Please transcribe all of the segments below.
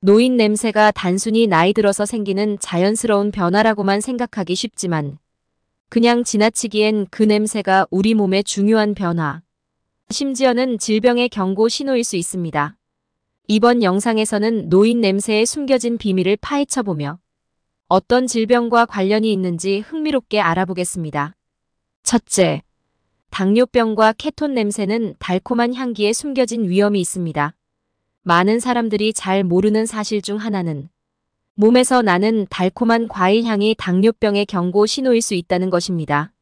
노인 냄새가 단순히 나이 들어서 생기는 자연스러운 변화라고만 생각하기 쉽지만 그냥 지나치기엔 그 냄새가 우리 몸의 중요한 변화, 심지어는 질병의 경고 신호일 수 있습니다. 이번 영상에서는 노인 냄새의 숨겨진 비밀을 파헤쳐보며 어떤 질병과 관련이 있는지 흥미롭게 알아보겠습니다. 첫째, 당뇨병과 케톤 냄새는 달콤한 향기에 숨겨진 위험이 있습니다. 많은 사람들이 잘 모르는 사실 중 하나는 몸에서 나는 달콤한 과일 향이 당뇨병의 경고 신호일 수 있다는 것입니다.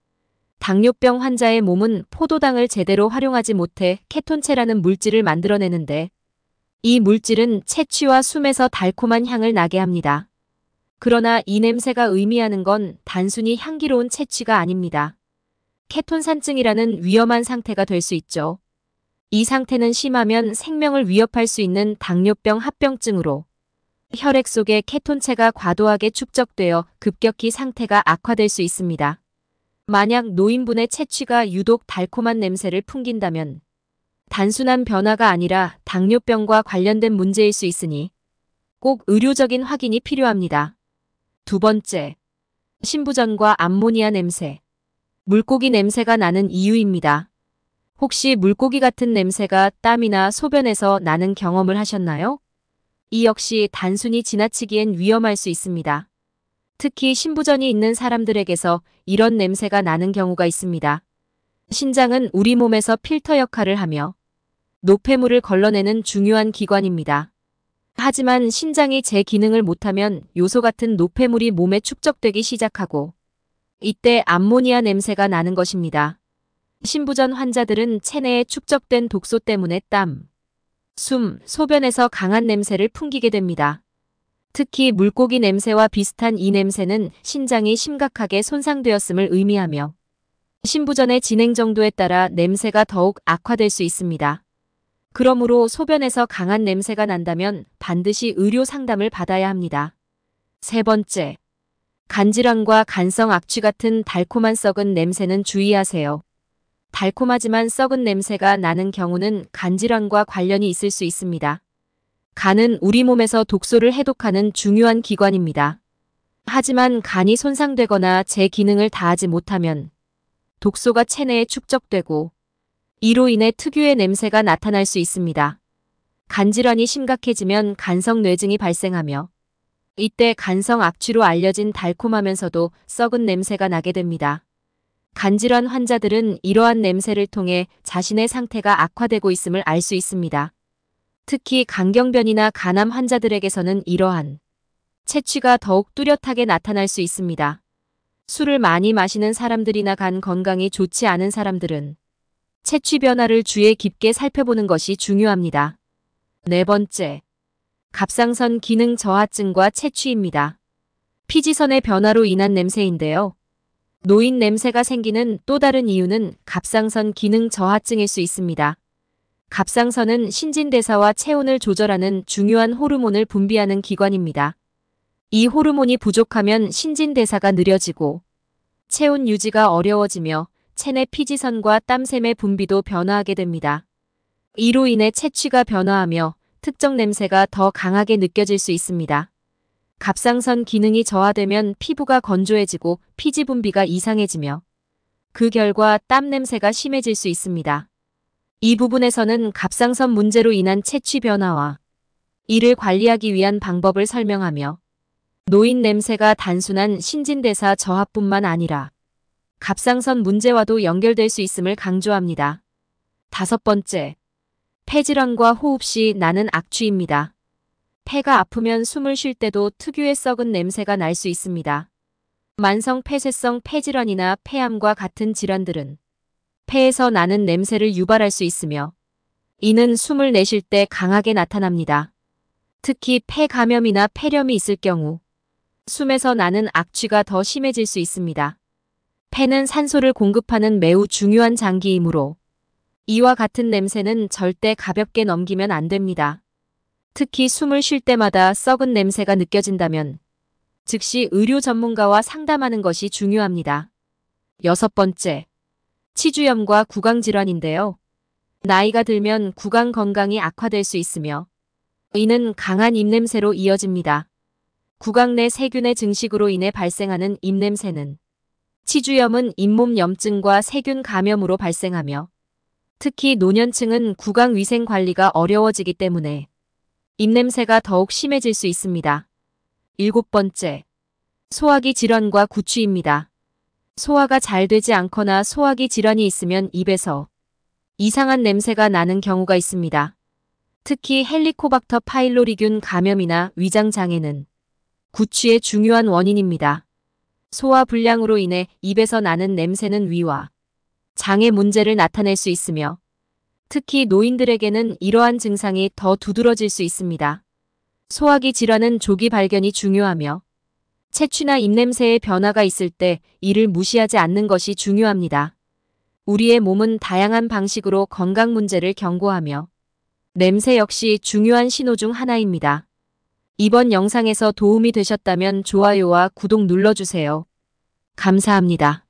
당뇨병 환자의 몸은 포도당을 제대로 활용하지 못해 케톤체라는 물질을 만들어내는데 이 물질은 채취와 숨에서 달콤한 향을 나게 합니다. 그러나 이 냄새가 의미하는 건 단순히 향기로운 채취가 아닙니다. 케톤산증이라는 위험한 상태가 될 수 있죠. 이 상태는 심하면 생명을 위협할 수 있는 당뇨병 합병증으로 혈액 속에 케톤체가 과도하게 축적되어 급격히 상태가 악화될 수 있습니다. 만약 노인분의 채취가 유독 달콤한 냄새를 풍긴다면 단순한 변화가 아니라 당뇨병과 관련된 문제일 수 있으니 꼭 의료적인 확인이 필요합니다. 두 번째, 신부전과 암모니아 냄새. 물고기 냄새가 나는 이유입니다. 혹시 물고기 같은 냄새가 땀이나 소변에서 나는 경험을 하셨나요? 이 역시 단순히 지나치기엔 위험할 수 있습니다. 특히 신부전이 있는 사람들에게서 이런 냄새가 나는 경우가 있습니다. 신장은 우리 몸에서 필터 역할을 하며 노폐물을 걸러내는 중요한 기관입니다. 하지만 신장이 제 기능을 못하면 요소 같은 노폐물이 몸에 축적되기 시작하고 이때 암모니아 냄새가 나는 것입니다. 신부전 환자들은 체내에 축적된 독소 때문에 땀, 숨, 소변에서 강한 냄새를 풍기게 됩니다. 특히 물고기 냄새와 비슷한 이 냄새는 신장이 심각하게 손상되었음을 의미하며 신부전의 진행 정도에 따라 냄새가 더욱 악화될 수 있습니다. 그러므로 소변에서 강한 냄새가 난다면 반드시 의료 상담을 받아야 합니다. 세 번째, 간질환과 간성 악취 같은 달콤한 썩은 냄새는 주의하세요. 달콤하지만 썩은 냄새가 나는 경우는 간질환과 관련이 있을 수 있습니다. 간은 우리 몸에서 독소를 해독하는 중요한 기관입니다. 하지만 간이 손상되거나 제 기능을 다하지 못하면 독소가 체내에 축적되고 이로 인해 특유의 냄새가 나타날 수 있습니다. 간질환이 심각해지면 간성 뇌증이 발생하며 이때 간성 악취로 알려진 달콤하면서도 썩은 냄새가 나게 됩니다. 간질환 환자들은 이러한 냄새를 통해 자신의 상태가 악화되고 있음을 알 수 있습니다. 특히 간경변이나 간암 환자들에게서는 이러한 채취가 더욱 뚜렷하게 나타날 수 있습니다. 술을 많이 마시는 사람들이나 간 건강이 좋지 않은 사람들은 채취 변화를 주의 깊게 살펴보는 것이 중요합니다. 네 번째, 갑상선 기능 저하증과 채취입니다. 피지선의 변화로 인한 냄새인데요. 노인 냄새가 생기는 또 다른 이유는 갑상선 기능 저하증일 수 있습니다. 갑상선은 신진대사와 체온을 조절하는 중요한 호르몬을 분비하는 기관입니다. 이 호르몬이 부족하면 신진대사가 느려지고 체온 유지가 어려워지며 체내 피지선과 땀샘의 분비도 변화하게 됩니다. 이로 인해 채취가 변화하며 특정 냄새가 더 강하게 느껴질 수 있습니다. 갑상선 기능이 저하되면 피부가 건조해지고 피지 분비가 이상해지며 그 결과 땀 냄새가 심해질 수 있습니다. 이 부분에서는 갑상선 문제로 인한 채취 변화와 이를 관리하기 위한 방법을 설명하며 노인 냄새가 단순한 신진대사 저하뿐만 아니라 갑상선 문제와도 연결될 수 있음을 강조합니다. 다섯 번째, 폐질환과 호흡 시 나는 악취입니다. 폐가 아프면 숨을 쉴 때도 특유의 썩은 냄새가 날 수 있습니다. 만성 폐쇄성 폐질환이나 폐암과 같은 질환들은 폐에서 나는 냄새를 유발할 수 있으며 이는 숨을 내쉴 때 강하게 나타납니다. 특히 폐 감염이나 폐렴이 있을 경우 숨에서 나는 악취가 더 심해질 수 있습니다. 폐는 산소를 공급하는 매우 중요한 장기이므로 이와 같은 냄새는 절대 가볍게 넘기면 안 됩니다. 특히 숨을 쉴 때마다 썩은 냄새가 느껴진다면 즉시 의료 전문가와 상담하는 것이 중요합니다. 여섯 번째, 치주염과 구강질환인데요. 나이가 들면 구강 건강이 악화될 수 있으며 이는 강한 입냄새로 이어집니다. 구강 내 세균의 증식으로 인해 발생하는 입냄새는 치주염은 잇몸 염증과 세균 감염으로 발생하며 특히 노년층은 구강 위생 관리가 어려워지기 때문에 입냄새가 더욱 심해질 수 있습니다. 7번째, 소화기 질환과 구취입니다. 소화가 잘 되지 않거나 소화기 질환이 있으면 입에서 이상한 냄새가 나는 경우가 있습니다. 특히 헬리코박터 파일로리균 감염이나 위장 장애는 구취의 중요한 원인입니다. 소화 불량으로 인해 입에서 나는 냄새는 위와 장의 문제를 나타낼 수 있으며 특히 노인들에게는 이러한 증상이 더 두드러질 수 있습니다. 소화기 질환은 조기 발견이 중요하며 체취나 입냄새의 변화가 있을 때 이를 무시하지 않는 것이 중요합니다. 우리의 몸은 다양한 방식으로 건강 문제를 경고하며 냄새 역시 중요한 신호 중 하나입니다. 이번 영상에서 도움이 되셨다면 좋아요와 구독 눌러주세요. 감사합니다.